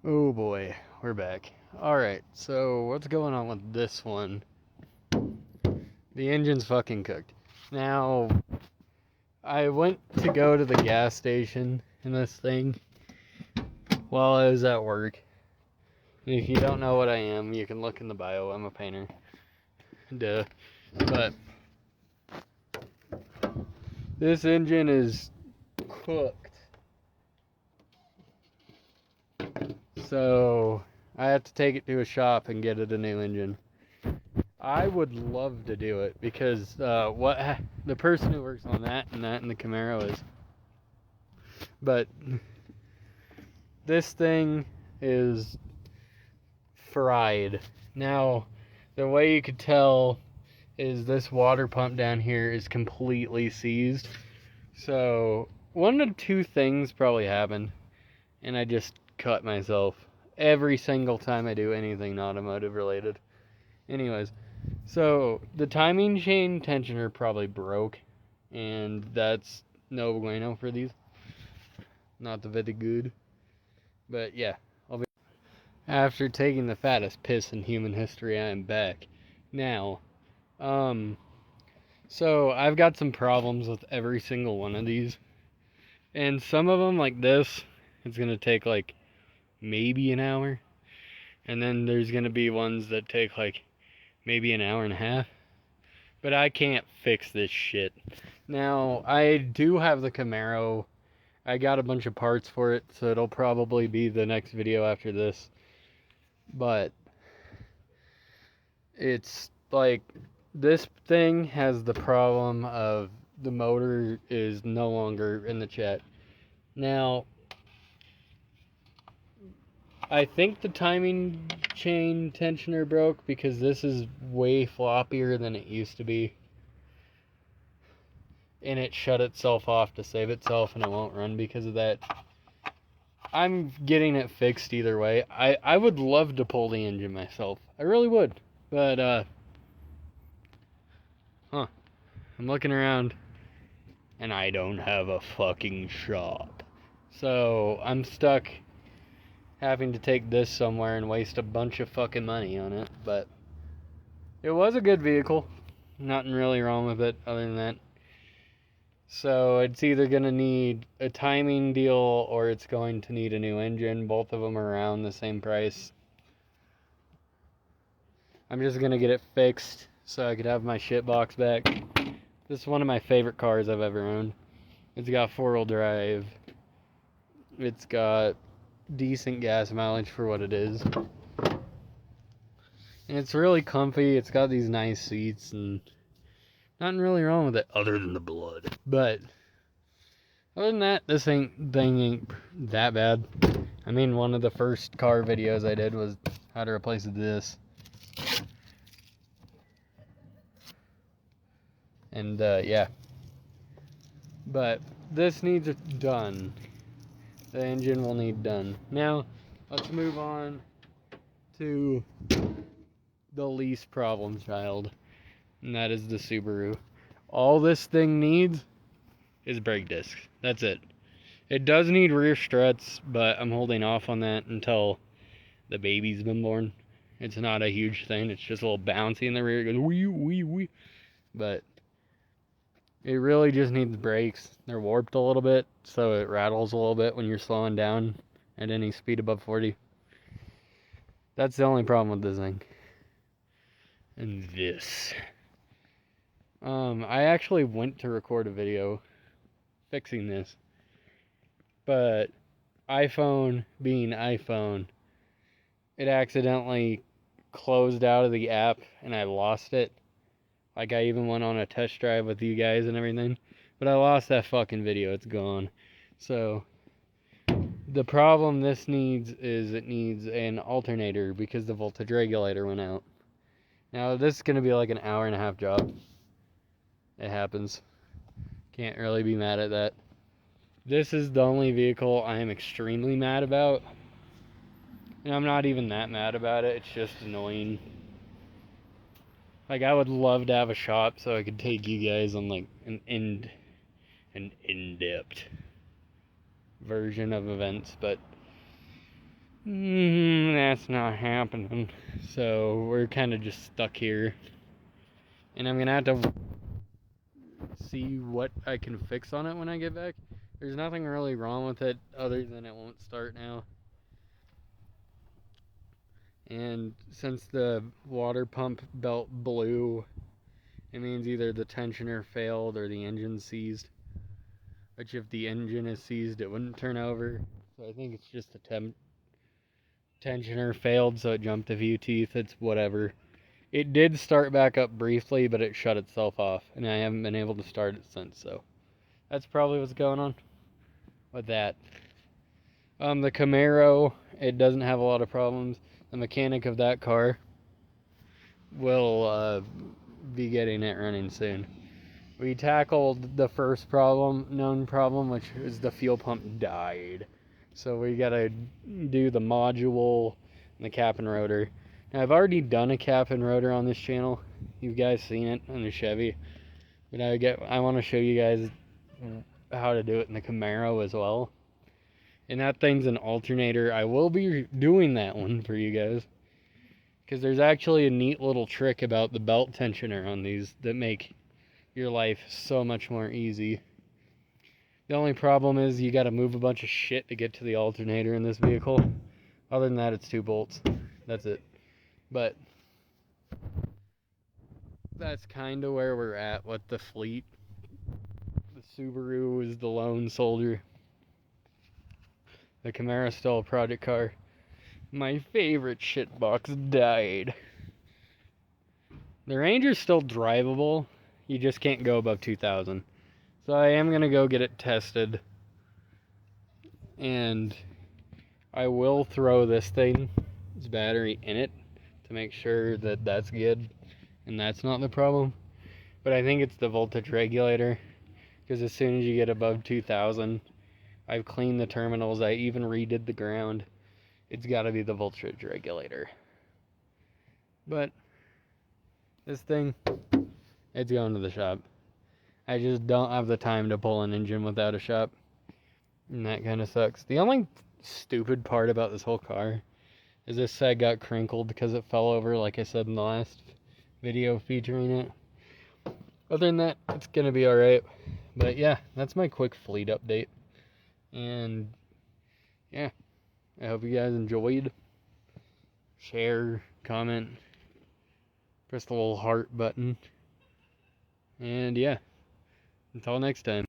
Oh boy, we're back. Alright, so what's going on with this one? The engine's fucking cooked. Now, I went to go to the gas station in this thing while I was at work. And if you don't know what I am, you can look in the bio. I'm a painter. Duh. But this engine is cooked. So, I have to take it to a shop and get it a new engine. I would love to do it because the person who works on that and the Camaro is. But this thing is fried. Now, the way you could tell is this water pump down here is completely seized. So, one of two things probably happened, and I just cut myself every single time I do anything automotive related. Anyways, so the timing chain tensioner probably broke, and that's no bueno for these. Not the very good. But yeah, after taking the fattest piss in human history, I am back. Now, so I've got some problems with every single one of these. And some of them, like this, it's gonna take like maybe an hour. And then there's gonna be ones that take like maybe an hour and a half. But I can't fix this shit. Now, I do have the Camaro. I got a bunch of parts for it, so it'll probably be the next video after this. But it's like this thing has the problem of the motor is no longer in the chat. Now, I think the timing chain tensioner broke because this is way floppier than it used to be. And it shut itself off to save itself and it won't run because of that. I'm getting it fixed either way. I would love to pull the engine myself. I really would. But, I'm looking around and I don't have a fucking shop. So, I'm stuck having to take this somewhere and waste a bunch of fucking money on it. But it was a good vehicle. Nothing really wrong with it other than that. So it's either going to need a timing deal or it's going to need a new engine. Both of them are around the same price. I'm just going to get it fixed so I could have my shit box back. This is one of my favorite cars I've ever owned. It's got 4-wheel drive. It's got decent gas mileage for what it is. And it's really comfy. It's got these nice seats and nothing really wrong with it other than the blood. But other than that, this thing ain't that bad. I mean, one of the first car videos I did was how to replace this. And, yeah. But this needs done. The engine will need done. Now, let's move on to the least problem child. And that is the Subaru. All this thing needs is brake discs. That's it. It does need rear struts, but I'm holding off on that until the baby's been born. It's not a huge thing. It's just a little bouncy in the rear. It goes wee wee wee. But it really just needs brakes. They're warped a little bit, so it rattles a little bit when you're slowing down at any speed above 40. That's the only problem with this thing. And this. I actually went to record a video fixing this, but iPhone being iPhone, it accidentally closed out of the app and I lost it. Like, I even went on a test drive with you guys and everything, but I lost that fucking video. It's gone. So the problem this needs is it needs an alternator because the voltage regulator went out. Now this is going to be like an hour and a half job. It happens. Can't really be mad at that. This is the only vehicle I am extremely mad about. And I'm not even that mad about it. It's just annoying. Like, I would love to have a shop so I could take you guys on like an in-depth version of events, but That's not happening. So we're kind of just stuck here. And I'm going to have to see what I can fix on it when I get back. There's nothing really wrong with it other than it won't start now. And since the water pump belt blew, it means either the tensioner failed or the engine seized. Which if the engine is seized, it wouldn't turn over. So I think it's just the tensioner failed, so it jumped a few teeth. It's whatever. It did start back up briefly, but it shut itself off, and I haven't been able to start it since, so that's probably what's going on with that. The Camaro, it doesn't have a lot of problems. The mechanic of that car will be getting it running soon. We tackled the first known problem, which is the fuel pump died. So we gotta do the module and the cap and rotor. Now I've already done a cap and rotor on this channel. You guys seen it on the Chevy. But I want to show you guys how to do it in the Camaro as well. And that thing's an alternator. I will be doing that one for you guys. Because there's actually a neat little trick about the belt tensioner on these that make your life so much more easy. The only problem is you gotta move a bunch of shit to get to the alternator in this vehicle. Other than that, it's 2 bolts. That's it. But that's kind of where we're at with the fleet. The Subaru is the lone soldier. The Camara's still a project car. My favorite shitbox died. The Ranger's still drivable. You just can't go above 2,000. So I am going to go get it tested. And I will throw this battery in it to make sure that that's good. And that's not the problem. But I think it's the voltage regulator. Because as soon as you get above 2,000, I've cleaned the terminals. I even redid the ground. It's got to be the voltage regulator. But this thing, it's going to the shop. I just don't have the time to pull an engine without a shop. And that kind of sucks. The only stupid part about this whole car is this side got crinkled because it fell over, like I said in the last video featuring it. Other than that, it's going to be alright. But yeah, that's my quick fleet update. And yeah, I hope you guys enjoyed. Share, comment, press the little heart button. And yeah, until next time.